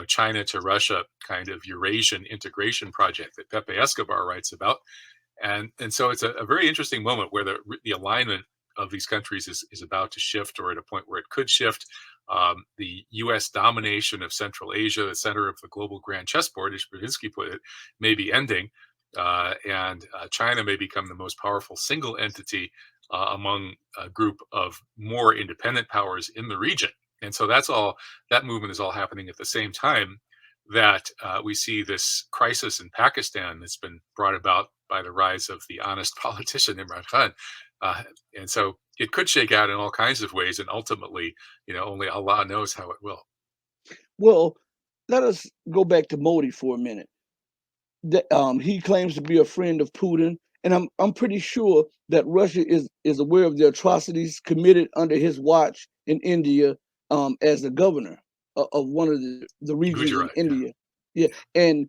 China to Russia kind of Eurasian integration project that Pepe Escobar writes about. And so it's a very interesting moment where the alignment of these countries is about to shift, or at a point where it could shift. The U.S. domination of Central Asia, the center of the global grand chessboard, as Brzezinski put it, may be ending, and China may become the most powerful single entity among a group of more independent powers in the region. And so that movement is all happening at the same time that we see this crisis in Pakistan that's been brought about by the rise of the honest politician Imran Khan. Uh, and so it could shake out in all kinds of ways. And ultimately, only Allah knows how it will. Well, let us go back to Modi for a minute. He claims to be a friend of Putin, and I'm pretty sure that Russia is aware of the atrocities committed under his watch in India, as the governor of one of the regions in Gujarat, yeah. India. Yeah, and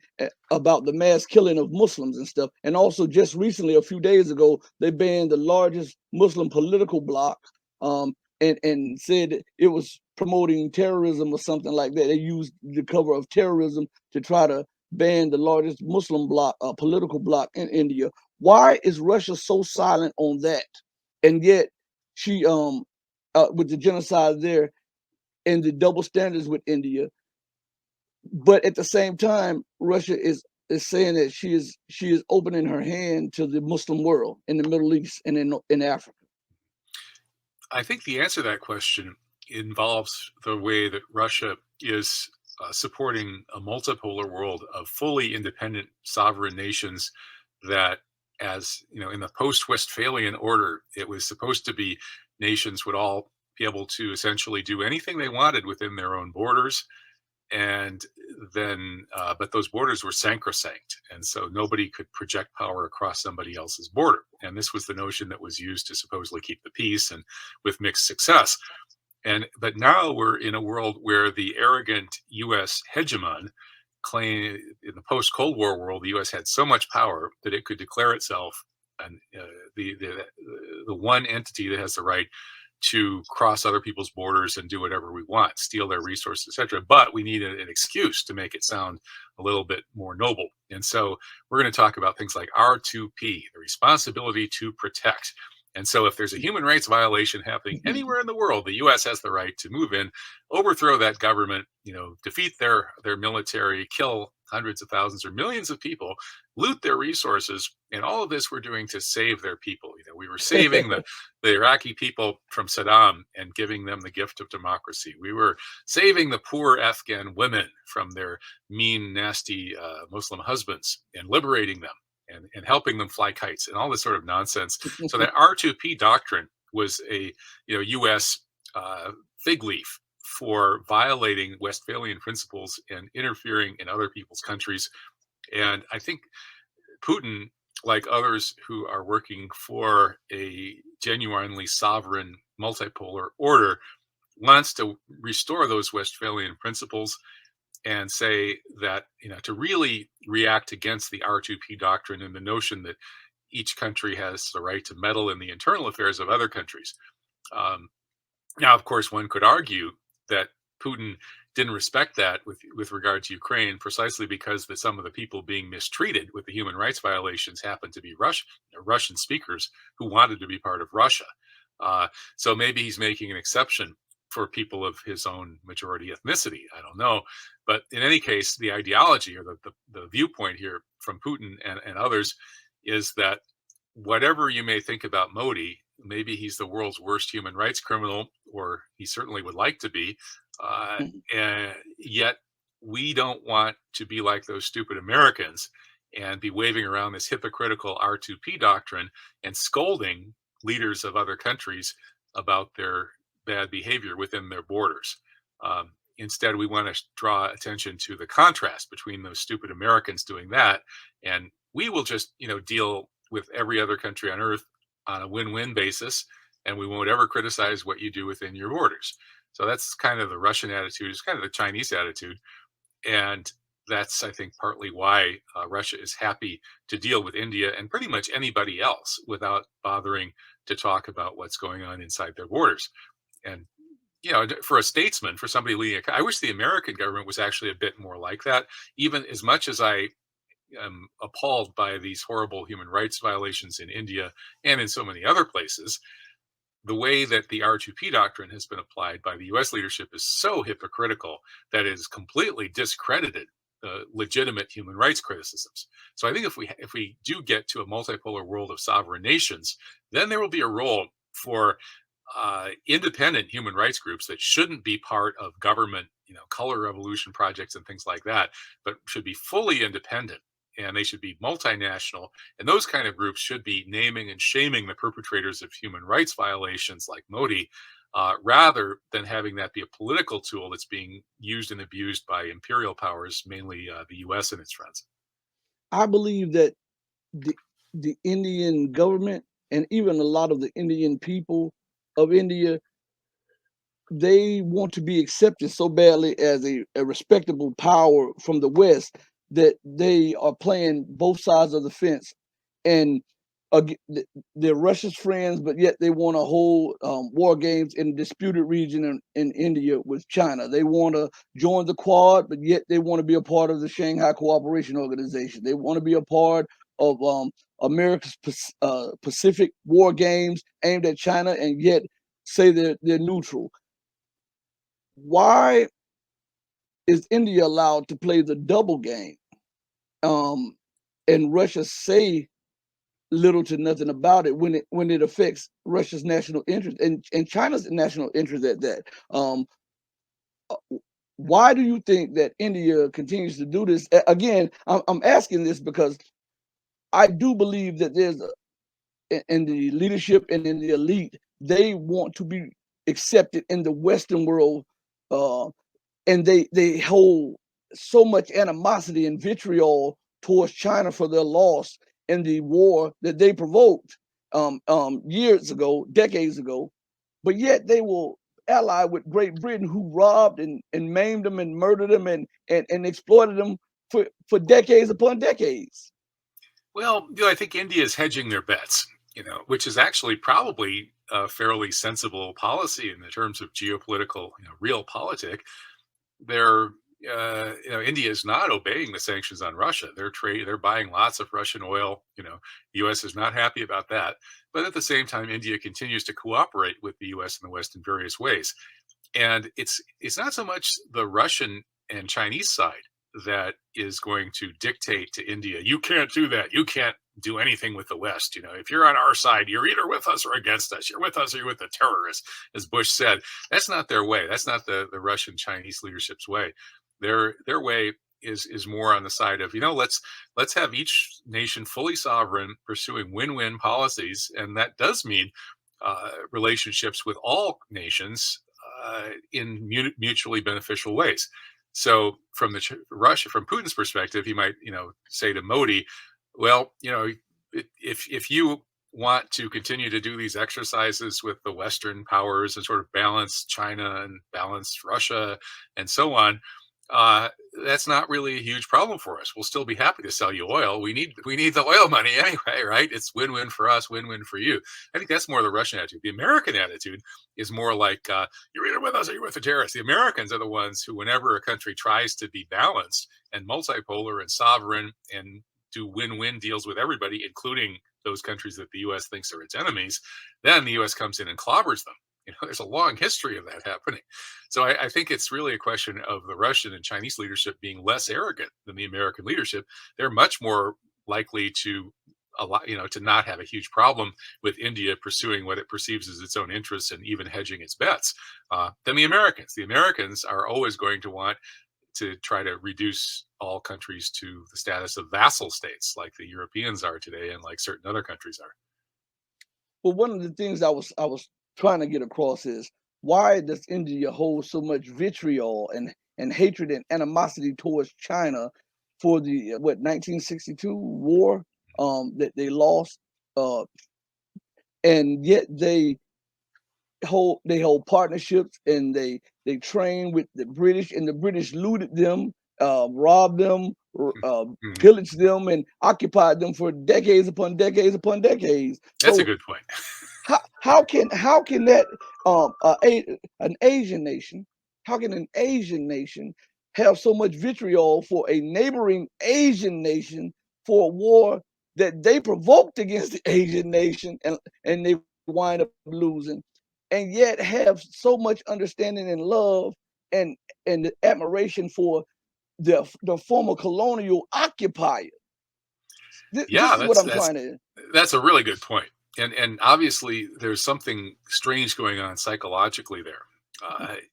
about the mass killing of Muslims and stuff. And also, just recently, a few days ago, they banned the largest Muslim political bloc, and said it was promoting terrorism or something like that. They used the cover of terrorism to try to ban the largest Muslim bloc, political bloc in India. Why is Russia so silent on that? And yet, she, with the genocide there and the double standards with India, but at the same time, Russia is saying that she is opening her hand to the Muslim world in the Middle East and in Africa. I think the answer to that question involves the way that Russia is supporting a multipolar world of fully independent sovereign nations that, as in the post-Westphalian order, it was supposed to be nations would all be able to essentially do anything they wanted within their own borders. And then, but those borders were sacrosanct, and so nobody could project power across somebody else's border. And this was the notion that was used to supposedly keep the peace, and with mixed success. But now we're in a world where the arrogant U.S. hegemon claim in the post-Cold War world, the U.S. had so much power that it could declare itself and the one entity that has the right to cross other people's borders and do whatever we want, steal their resources, etc. But we need an excuse to make it sound a little bit more noble. And so we're going to talk about things like R2P, the responsibility to protect. And so if there's a human rights violation happening anywhere in the world, the U.S. has the right to move in, overthrow that government, defeat their military, kill hundreds of thousands or millions of people, loot their resources, and all of this we're doing to save their people. We were saving the Iraqi people from Saddam and giving them the gift of democracy. We were saving the poor Afghan women from their mean, nasty Muslim husbands and liberating them and helping them fly kites and all this sort of nonsense. So that R2P doctrine was a U.S. Fig leaf for violating Westphalian principles and interfering in other people's countries. And I think Putin, like others who are working for a genuinely sovereign multipolar order, wants to restore those Westphalian principles and say that, to really react against the R2P doctrine and the notion that each country has the right to meddle in the internal affairs of other countries. Now, of course, one could argue that Putin didn't respect that with regard to Ukraine, precisely because some of the people being mistreated with the human rights violations happened to be Russian speakers who wanted to be part of Russia. So maybe he's making an exception for people of his own majority ethnicity. I don't know. But in any case, the ideology or the viewpoint here from Putin and others is that whatever you may think about Modi, maybe he's the world's worst human rights criminal, or he certainly would like to be. And yet we don't want to be like those stupid Americans and be waving around this hypocritical R2P doctrine and scolding leaders of other countries about their bad behavior within their borders. Instead, we want to draw attention to the contrast between those stupid Americans doing that, and we will just, deal with every other country on earth on a win-win basis, and we won't ever criticize what you do within your borders. So that's kind of the Russian attitude. It's kind of the Chinese attitude, and that's, I think, partly why Russia is happy to deal with India and pretty much anybody else without bothering to talk about what's going on inside their borders. And for a statesman, for somebody leading I wish the American government was actually a bit more like that. Even as much as I am appalled by these horrible human rights violations in India and in so many other places, the way that the R2P doctrine has been applied by the US leadership is so hypocritical that it has completely discredited legitimate human rights criticisms. So I think if we do get to a multipolar world of sovereign nations, then there will be a role for independent human rights groups that shouldn't be part of government, color revolution projects and things like that, but should be fully independent, and they should be multinational. And those kind of groups should be naming and shaming the perpetrators of human rights violations like Modi, rather than having that be a political tool that's being used and abused by imperial powers, mainly the US and its friends. I believe that the the Indian government and even a lot of the Indian people of India, they want to be accepted so badly as a respectable power from the West that they are playing both sides of the fence. And they're Russia's friends, but yet they want to hold war games in disputed region in India with China. They want to join the Quad, but yet they want to be a part of the Shanghai Cooperation Organization. They want to be a part of America's Pacific war games aimed at China, and yet say they're neutral. Why is India allowed to play the double game? Um, and Russia say little to nothing about it when it affects Russia's national interest and China's national interest at that. Why do you think that India continues to do this? Again, I'm asking this because I do believe that there's in the leadership and in the elite, they want to be accepted in the Western world, uh, and they hold so much animosity and vitriol towards China for their loss in the war that they provoked years ago, decades ago, but yet they will ally with Great Britain, who robbed and maimed them and murdered them and exploited them for decades upon decades. Well, I think India is hedging their bets, which is actually probably a fairly sensible policy in the terms of geopolitical, realpolitik. They're India is not obeying the sanctions on Russia. They're buying lots of Russian oil. The U.S. is not happy about that, but at the same time, India continues to cooperate with the U.S. and the West in various ways. And it's not so much the Russian and Chinese side that is going to dictate to India, you can't do that. You can't do anything with the West. If you're on our side, you're either with us or against us. You're with us or you're with the terrorists, as Bush said. That's not their way. That's not the Russian Chinese leadership's way. Their way is more on the side of, let's have each nation fully sovereign, pursuing win-win policies, and that does mean relationships with all nations in mutually beneficial ways. So from from Putin's perspective, he might, say to Modi, well, if you want to continue to do these exercises with the Western powers and sort of balance China and balance Russia and so on, uh, that's not really a huge problem for us. We'll still be happy to sell you oil. We need the oil money anyway, right? It's win-win for us, win-win for you. I think that's more the Russian attitude. The American attitude is more like, you're either with us or you're with the terrorists. The Americans are the ones who, whenever a country tries to be balanced and multipolar and sovereign and do win-win deals with everybody, including those countries that the U.S. thinks are its enemies, then the U.S. comes in and clobbers them. There's a long history of that happening. So I think it's really a question of the Russian and Chinese leadership being less arrogant than the American leadership. They're much more likely to allow, to not have a huge problem with India pursuing what it perceives as its own interests and even hedging its bets, than the Americans. The Americans are always going to want to try to reduce all countries to the status of vassal states, like the Europeans are today, and like certain other countries are. Well, one of the things I was trying to get across is why does India hold so much vitriol and hatred and animosity towards China for the 1962 war that they lost, uh, and yet they hold partnerships and they train with the British, and the British looted them, robbed them, uh, Mhm. pillaged them, and occupied them for decades upon decades upon decades. That's a So good point. How can that an Asian nation, how can an Asian nation have so much vitriol for a neighboring Asian nation for a war that they provoked against the Asian nation, and they wind up losing, and yet have so much understanding and love and admiration for the former colonial occupier. This Yeah, is what I'm trying to. that's a really good point. And obviously there's something strange going on psychologically there.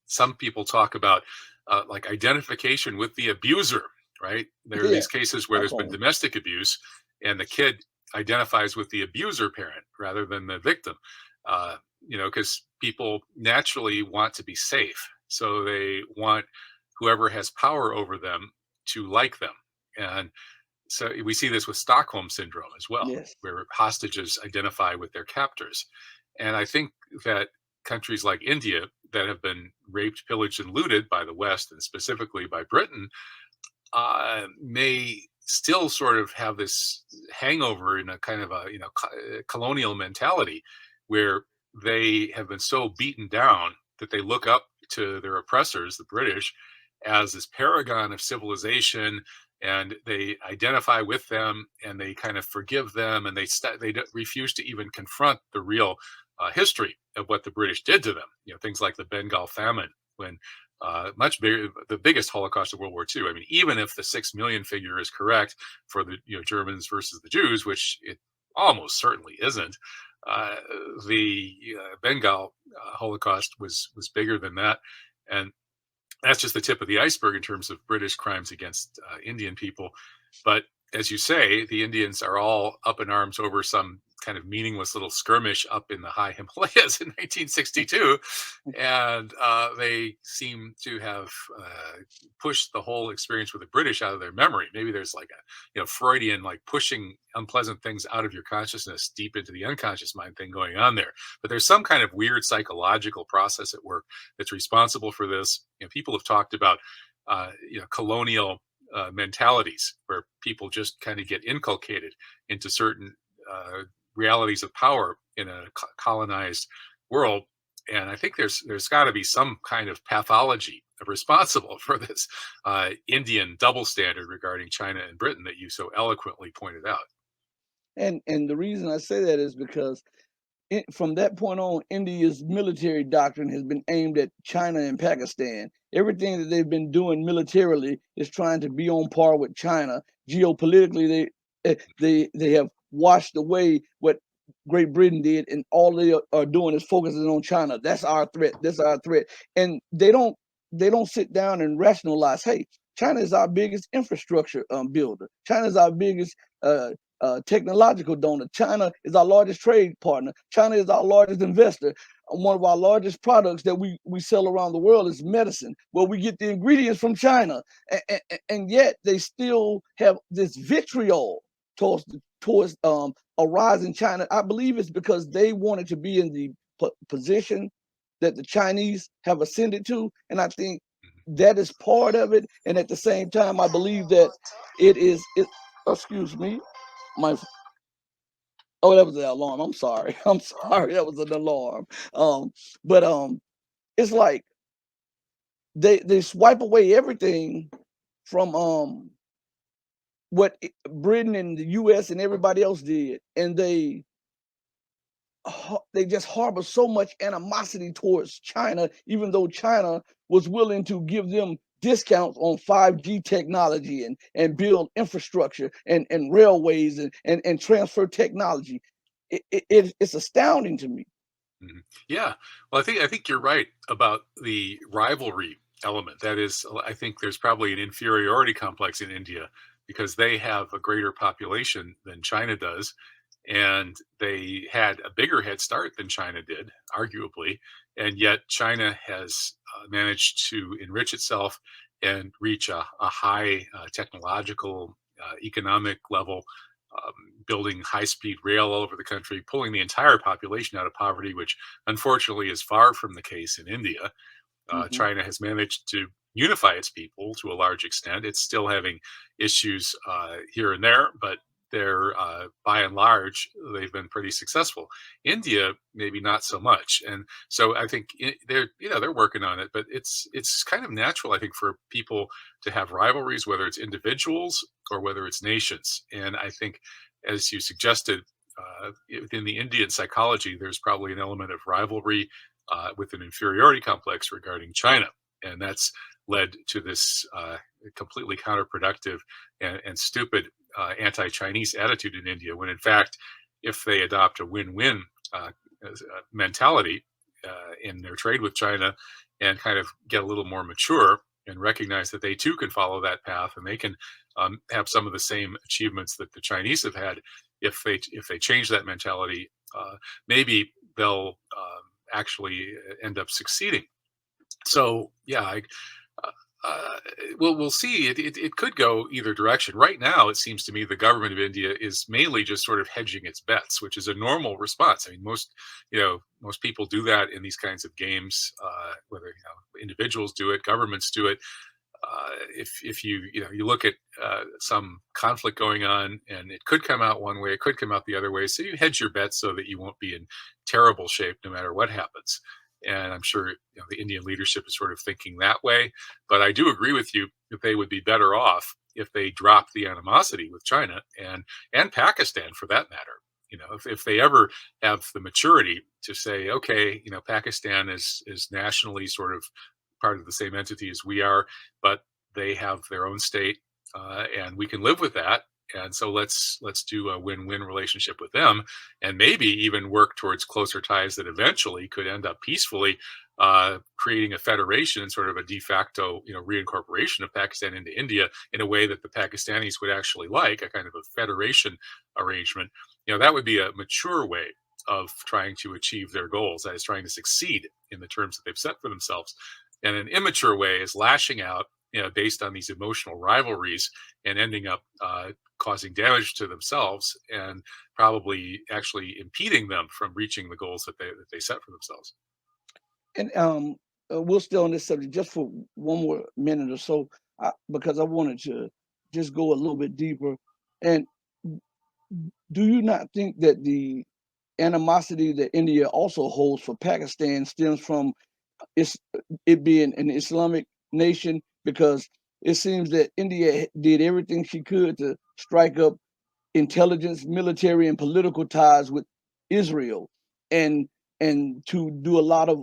Some people talk about like identification with the abuser, right? There are Yeah, these cases where I there's been call them. domestic abuse, and the kid identifies with the abuser parent rather than the victim. Uh, because people naturally want to be safe, so they want whoever has power over them to like them. And so we see this with Stockholm syndrome as well, Yes. where hostages identify with their captors. And I think that countries like India that have been raped, pillaged, and looted by the West, and specifically by Britain, may still sort of have this hangover in a kind of a colonial mentality, where they have been so beaten down that they look up to their oppressors, the British, as this paragon of civilization, and they identify with them, and they kind of forgive them, and they refuse to even confront the real history of what the British did to them. Things like the Bengal famine, when much bigger, the biggest Holocaust of World War II. I mean, even if the 6 million figure is correct for the Germans versus the Jews, which it almost certainly isn't, uh, the Bengal Holocaust was bigger than that, and that's just the tip of the iceberg in terms of British crimes against Indian people. But as you say, the Indians are all up in arms over some kind of meaningless little skirmish up in the high Himalayas in 1962, and they seem to have pushed the whole experience with the British out of their memory. Maybe there's like a Freudian, like pushing unpleasant things out of your consciousness deep into the unconscious mind thing going on there. But there's some kind of weird psychological process at work that's responsible for this. People have talked about colonial mentalities where people just kind of get inculcated into certain uh, realities of power in a colonized world. And I think there's got to be some kind of pathology responsible for this Indian double standard regarding China and Britain that you so eloquently pointed out. And the reason I say that is because from that point on, India's military doctrine has been aimed at China and Pakistan. Everything that they've been doing militarily is trying to be on par with China. Geopolitically, they have washed away what Great Britain did, and all they are doing is focusing on China. That's our threat. That's our threat. And they don't sit down and rationalize. Hey, China is our biggest infrastructure builder. China is our biggest technological donor. China is our largest trade partner. China is our largest investor. One of our largest products that we sell around the world is medicine. Well, we get the ingredients from China, and yet they still have this vitriol towards a rise in China. I believe it's because they wanted to be in the position that the Chinese have ascended to, and I think that is part of it. And at the same time, I believe that it is. It. Excuse me, my. Oh, that was the alarm. I'm sorry. I'm sorry. That was an alarm. But it's like they swipe away everything from what Britain and the U.S. and everybody else did, and they just harbor so much animosity towards China, even though China was willing to give them discounts on 5G technology and build infrastructure and railways and transfer technology. It's astounding to me. Mhm. Yeah. Well, I think you're right about the rivalry element. That is, I think there's probably an inferiority complex in India because they have a greater population than China does, and they had a bigger head start than China did, arguably, and yet China has managed to enrich itself and reach a high technological, economic level, um, building high speed rail all over the country, pulling the entire population out of poverty, which unfortunately is far from the case in India. Hmm. China has managed to unify its people to a large extent. It's still having issues here and there, but they're by and large they've been pretty successful. India maybe not so much, and so I think they're they're working on it, but it's kind of natural I think for people to have rivalries, whether it's individuals or whether it's nations. And I think, as you suggested, within the Indian psychology, there's probably an element of rivalry with an inferiority complex regarding China, and that's led to this completely counterproductive and stupid anti-Chinese attitude in India. When in fact, if they adopt a win-win uh, mentality in their trade with China and kind of get a little more mature and recognize that they too can follow that path and they can have some of the same achievements that the Chinese have had, if they change that mentality, maybe they'll actually end up succeeding. So yeah, uh, uh, we'll see. It could go either direction. Right now, it seems to me the government of India is mainly just sort of hedging its bets, which is a normal response. I mean, most people do that in these kinds of games. Whether individuals do it, governments do it. If you look at some conflict going on and it could come out one way, it could come out the other way, so you hedge your bets so that you won't be in terrible shape no matter what happens. And I'm sure the Indian leadership is sort of thinking that way. But I do agree with you that they would be better off if they dropped the animosity with China and Pakistan for that matter. If they ever have the maturity to say, okay, Pakistan is nationally sort of part of the same entity as we are, but they have their own state, and we can live with that. And so let's do a win-win relationship with them, and maybe even work towards closer ties that eventually could end up peacefully creating a federation and sort of a de facto, reincorporation of Pakistan into India in a way that the Pakistanis would actually like, a kind of a federation arrangement. That would be a mature way of trying to achieve their goals. That is, trying to succeed in the terms that they've set for themselves. And an immature way is lashing out, based on these emotional rivalries and ending up causing damage to themselves and probably actually impeding them from reaching the goals that they set for themselves. And we'll stay on this subject just for one more minute or so, because I wanted to just go a little bit deeper. And do you not think that the animosity that India also holds for Pakistan stems from it's it being an Islamic nation? Because it seems that India did everything she could to strike up intelligence, military, and political ties with Israel, and to do a lot of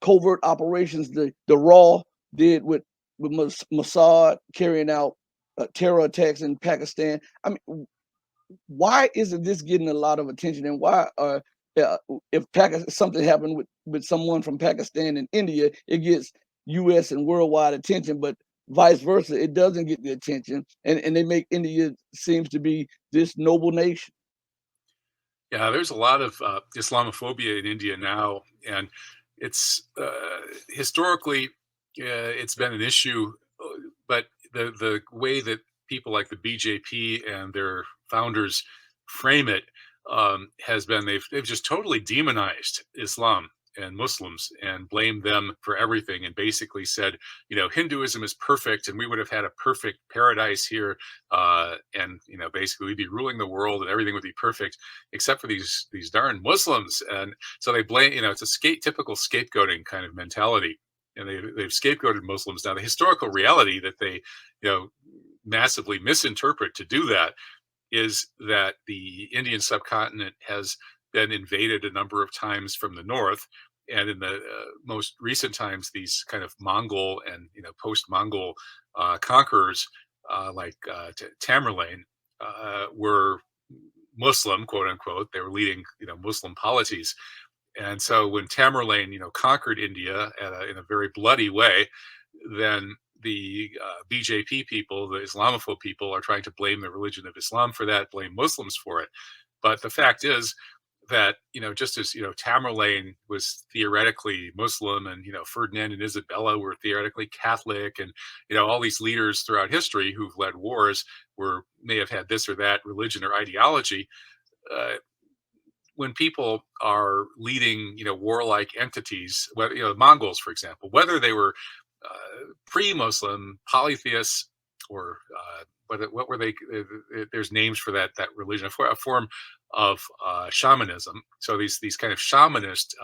covert operations. The Raw did with Mossad carrying out terror attacks in Pakistan. I mean, why isn't this getting a lot of attention? And why uh, if something happened with someone from Pakistan and India, it gets U.S. and worldwide attention, but vice versa, it doesn't get the attention, and they make India seems to be this noble nation. Yeah, there's a lot of Islamophobia in India now, and it's historically it's been an issue, but the way that people like the BJP and their founders frame it has been they've just totally demonized Islam and Muslims and blamed them for everything, and basically said, Hinduism is perfect and we would have had a perfect paradise here, and basically we'd be ruling the world and everything would be perfect except for these darn Muslims. And so they blame, it's a typical scapegoating kind of mentality, and they've scapegoated Muslims. Now the historical reality that they massively misinterpret to do that is that the Indian subcontinent has been invaded a number of times from the north, and in the most recent times, these kind of Mongol and post-Mongol conquerors like Tamerlane were Muslim, quote unquote. They were leading Muslim polities, and so when Tamerlane conquered India in a very bloody way, then the BJP people, the Islamophobe people, are trying to blame the religion of Islam for that, blame Muslims for it. But the fact is that just as Tamerlane was theoretically Muslim, and Ferdinand and Isabella were theoretically Catholic, and all these leaders throughout history who've led wars may have had this or that religion or ideology. Uh, when people are leading, warlike entities, whether, Mongols, for example, whether they were pre-Muslim, polytheists, or what were they? There's names for that religion, a form of shamanism. So these kind of shamanist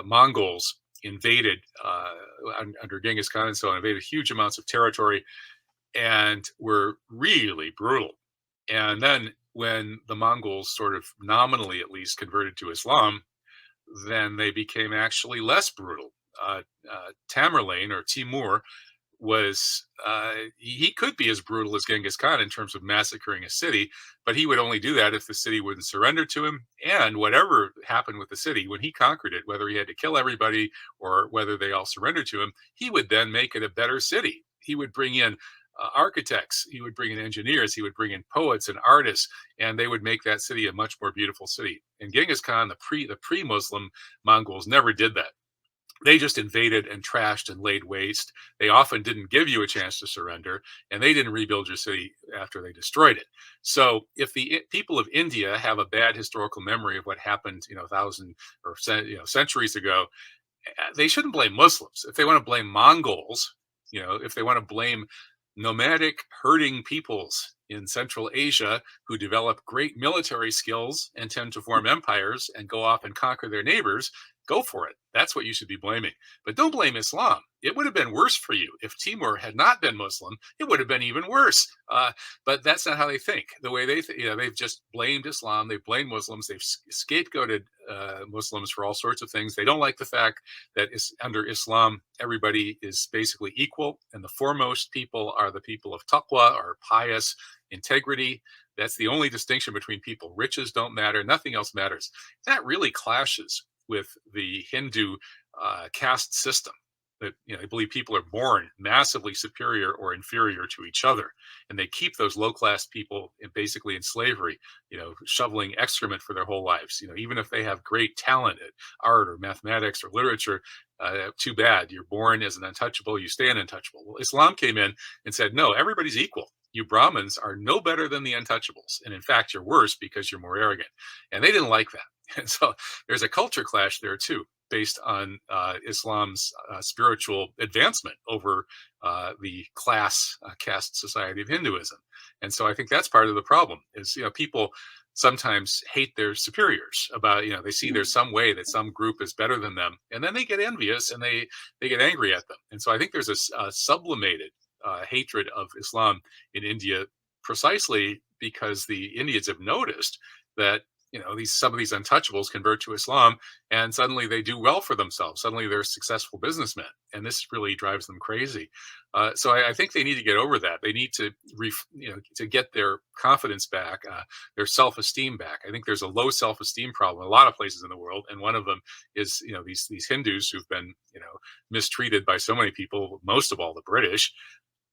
Mongols invaded under Genghis Khan and so on, invaded huge amounts of territory and were really brutal. And then when the Mongols sort of nominally at least converted to Islam, then they became actually less brutal. Tamerlane or Timur was he could be as brutal as Genghis Khan in terms of massacring a city, but he would only do that if the city wouldn't surrender to him. And whatever happened with the city when he conquered it, whether he had to kill everybody or whether they all surrendered to him, he would then make it a better city. He would bring in architects, he would bring in engineers, he would bring in poets and artists, and they would make that city a much more beautiful city. And Genghis Khan, the pre-Muslim Mongols, never did that. They just invaded and trashed and laid waste. They often didn't give you a chance to surrender, and they didn't rebuild your city after they destroyed it. So, if the people of India have a bad historical memory of what happened, thousand or centuries ago, they shouldn't blame Muslims. If they want to blame Mongols, if they want to blame nomadic herding peoples in Central Asia who develop great military skills and tend to form empires and go off and conquer their neighbors, go for it. That's what you should be blaming. But don't blame Islam. It would have been worse for you if Timur had not been Muslim. It would have been even worse. But that's not how they think. The way they've just blamed Islam. They've blamed Muslims. They've scapegoated Muslims for all sorts of things. They don't like the fact that under Islam, everybody is basically equal, and the foremost people are the people of taqwa, or pious integrity. That's the only distinction between people. Riches don't matter. Nothing else matters. That really clashes with the Hindu caste system. That they believe people are born massively superior or inferior to each other, and they keep those low class people basically in slavery, shoveling excrement for their whole lives. Even if they have great talent at art or mathematics or literature, too bad. You're born as an untouchable. You stay an untouchable. Well, Islam came in and said, no, everybody's equal. You Brahmins are no better than the untouchables, and in fact, you're worse because you're more arrogant. And they didn't like that. And so there's a culture clash there too, based on Islam's spiritual advancement over the caste society of Hinduism. And so I think that's part of the problem is, people sometimes hate their superiors about, they see there's some way that some group is better than them, and then they get envious and they get angry at them. And so I think there's a sublimated hatred of Islam in India, precisely because the Indians have noticed that some of these untouchables convert to Islam, and suddenly they do well for themselves. Suddenly they're successful businessmen, and this really drives them crazy. So I think they need to get over that. They need to, to get their confidence back, their self-esteem back. I think there's a low self-esteem problem in a lot of places in the world, and one of them is, these Hindus who've been, mistreated by so many people, most of all the British,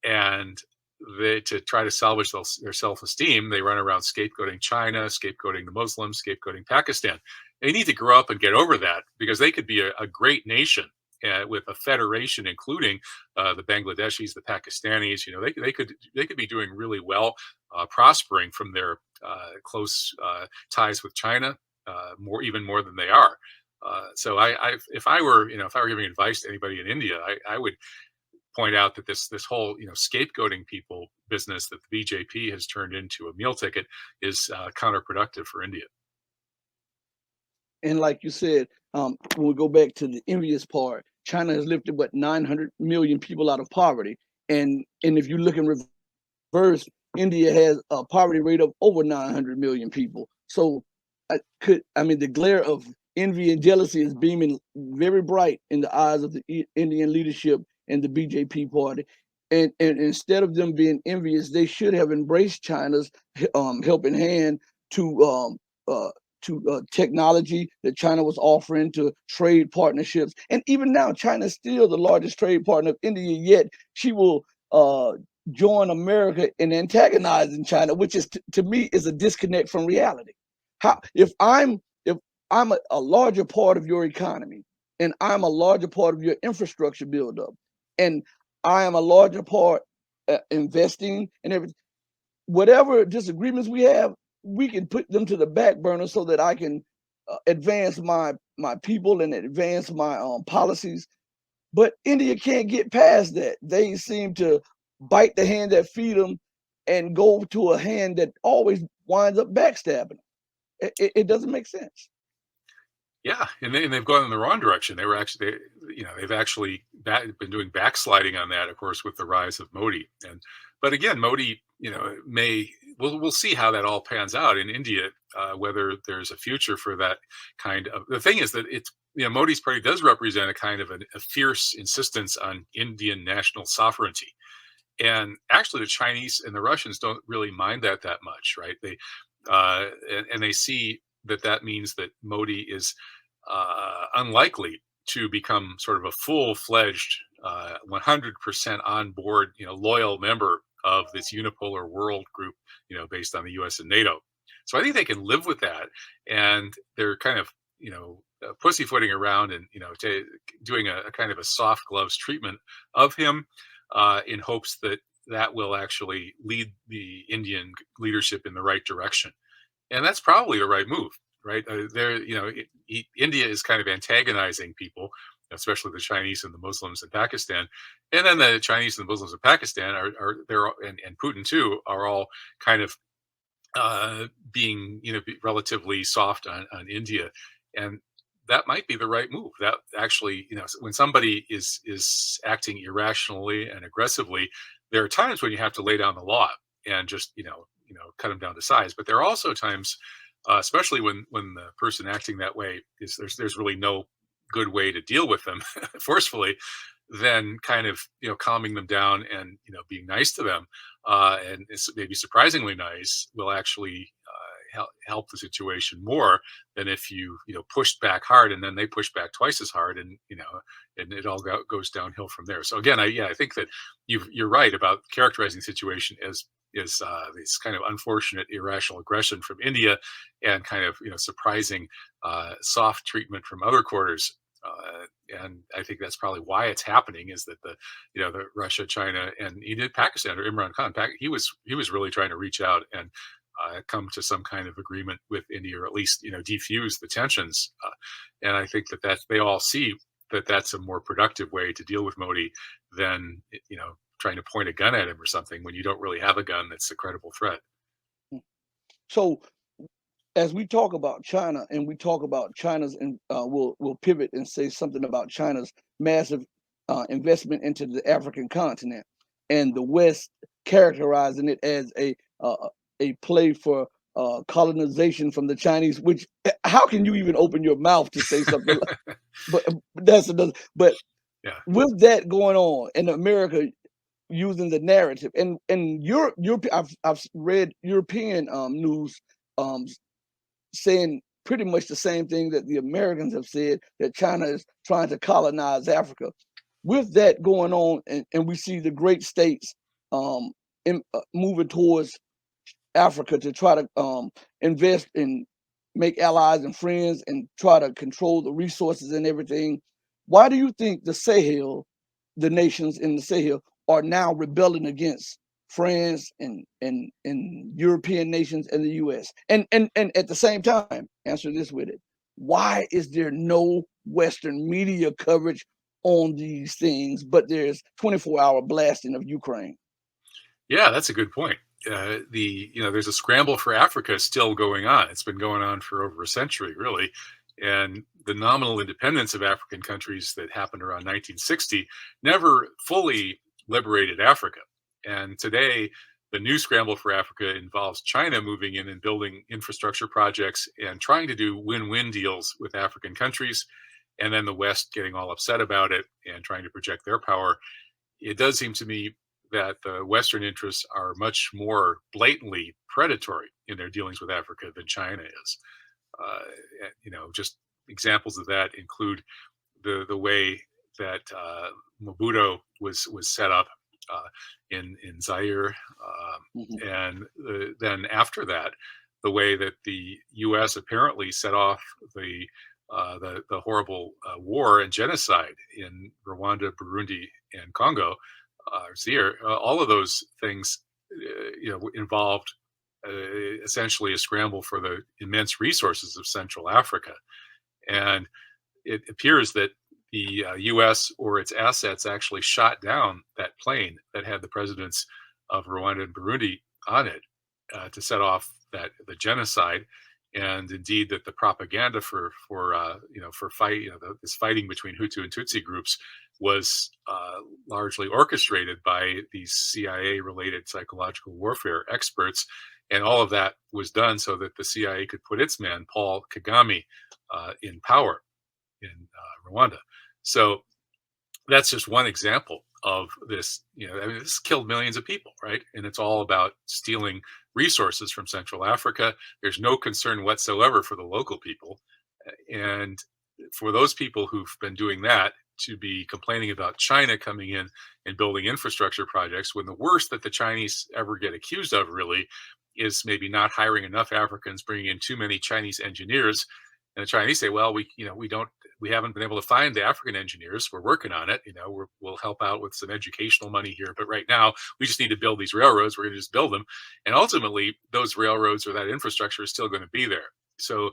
and to try to salvage their self-esteem, they run around scapegoating China, scapegoating the Muslims, scapegoating Pakistan. They need to grow up and get over that, because they could be a great nation with a federation, including the Bangladeshis, the Pakistanis. They could be doing really well, prospering from their close ties with China, even more than they are. So if I were giving advice to anybody in India, I would point out that this whole scapegoating people business that the BJP has turned into a meal ticket is counterproductive for India. And like you said, when we go back to the envious part, China has lifted 900 million people out of poverty, and if you look in reverse, India has a poverty rate of over 900 million people. So the glare of envy and jealousy is beaming very bright in the eyes of the Indian leadership and the BJP party. And instead of them being envious, they should have embraced China's helping hand to technology that China was offering, to trade partnerships. And even now, China is still the largest trade partner of India, yet she will join America in antagonizing China, which is, to me, is a disconnect from reality. If I'm a larger part of your economy, and I'm a larger part of your infrastructure buildup, and I am a larger part investing and everything, whatever disagreements we have, we can put them to the back burner so that I can advance my people and advance my policies. But India can't get past that. They seem to bite the hand that feed them and go to a hand that always winds up backstabbing. It doesn't make sense. Yeah, and they've gone in the wrong direction. They were actually, they've actually been doing backsliding on that, of course, with the rise of Modi. But again, Modi, we'll see how that all pans out in India, whether there's a future for that kind of. The thing is that Modi's party does represent a kind of a fierce insistence on Indian national sovereignty, and actually the Chinese and the Russians don't really mind that much, right? And they see that means that Modi is unlikely to become sort of a full-fledged, 100% on board, loyal member of this unipolar world group, based on the U.S. and NATO. So I think they can live with that, and they're kind of, pussyfooting around and doing a kind of a soft gloves treatment of him, in hopes that will actually lead the Indian leadership in the right direction. And that's probably the right move, right? India is kind of antagonizing people, especially the Chinese and the Muslims in Pakistan, and then the Chinese and the Muslims in Pakistan and Putin too are all kind of being relatively soft on India, and that might be the right move. That actually, when somebody is acting irrationally and aggressively, there are times when you have to lay down the law and just cut them down to size. But there are also times, especially when the person acting that way is there's really no good way to deal with them forcefully, then kind of calming them down and being nice to them, and it's maybe surprisingly nice, will actually help the situation more than if pushed back hard and then they push back twice as hard, and it all goes downhill from there. So again, I think that you're right about characterizing the situation as is this kind of unfortunate irrational aggression from India and kind of surprising soft treatment from other quarters. And I think that's probably why it's happening, is that the Russia, China, and even Pakistan, or Imran Khan, he was really trying to reach out and come to some kind of agreement with India, or at least defuse the tensions. And I think that they all see that that's a more productive way to deal with Modi than trying to point a gun at him or something when you don't really have a gun that's a credible threat. So as we talk about China and we talk about China's, and we'll pivot and say something about China's massive investment into the African continent, and the West characterizing it as a play for colonization from the Chinese. Which, how can you even open your mouth to say something like? But that's another. But Yeah. with that going on in America, using the narrative, and I've read European news um, saying pretty much the same thing that the Americans have said, that China is trying to colonize Africa. With that going on, and we see the great states moving towards Africa to try to invest and make allies and friends and try to control the resources and everything. Why do you think the nations in the Sahel, are now rebelling against France and European nations and the US? And at the same time, answer this with it. Why is there no Western media coverage on these things, but there's 24-hour blasting of Ukraine? Yeah, that's a good point. There's a scramble for Africa still going on. It's been going on for over a century, really, and the nominal independence of African countries that happened around 1960 never fully liberated Africa. And today, the new scramble for Africa involves China moving in and building infrastructure projects and trying to do win-win deals with African countries, and then the West getting all upset about it and trying to project their power. It does seem to me that the Western interests are much more blatantly predatory in their dealings with Africa than China is. Uh, just examples of that include the way that Mobutu was set up in Zaire, Mhm. and then after that, the way that the U.S. apparently set off the horrible war and genocide in Rwanda, Burundi, and Congo, Zaire. All of those things, involved essentially a scramble for the immense resources of Central Africa, and it appears that the U.S. or its assets actually shot down that plane that had the presidents of Rwanda and Burundi on it to set off the genocide, and indeed that the propaganda for this fighting between Hutu and Tutsi groups was largely orchestrated by these CIA related psychological warfare experts, and all of that was done so that the CIA could put its man Paul Kagame in power in Rwanda. So that's just one example of this. I mean, this killed millions of people, right? And it's all about stealing resources from Central Africa. There's no concern whatsoever for the local people. And for those people who've been doing that to be complaining about China coming in and building infrastructure projects, when the worst that the Chinese ever get accused of really is maybe not hiring enough Africans, bringing in too many Chinese engineers. And the Chinese say, well, we haven't been able to find the African engineers. We're working on it. We'll help out with some educational money here, but right now we just need to build these railroads. We're going to just build them, and ultimately those railroads or that infrastructure is still going to be there. So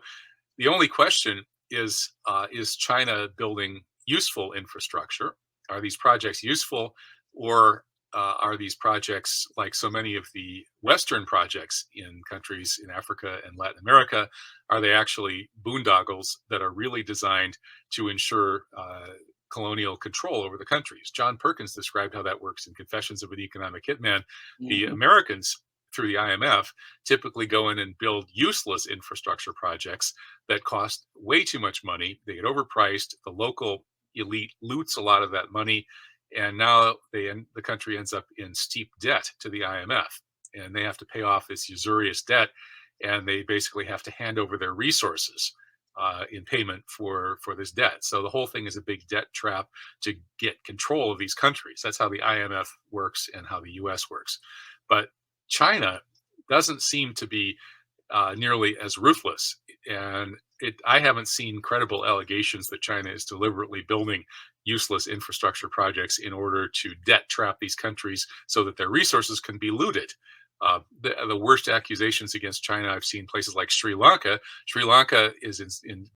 the only question is China building useful infrastructure? Are these projects useful, or are these projects like so many of the Western projects in countries in Africa and Latin America? Are they actually boondoggles that are really designed to ensure colonial control over the countries? John Perkins described how that works in Confessions of an Economic Hitman. The Mhm. Americans, through the IMF, typically go in and build useless infrastructure projects that cost way too much money. They get overpriced. The local elite loots a lot of that money, and now the country ends up in steep debt to the IMF, and they have to pay off this usurious debt, and they basically have to hand over their resources in payment for this debt. So the whole thing is a big debt trap to get control of these countries. That's how the IMF works and how the U.S. works. But China doesn't seem to be nearly as ruthless. And I haven't seen credible allegations that China is deliberately building useless infrastructure projects in order to debt trap these countries so that their resources can be looted. The worst accusations against China I've seen places like Sri Lanka. Sri Lanka is in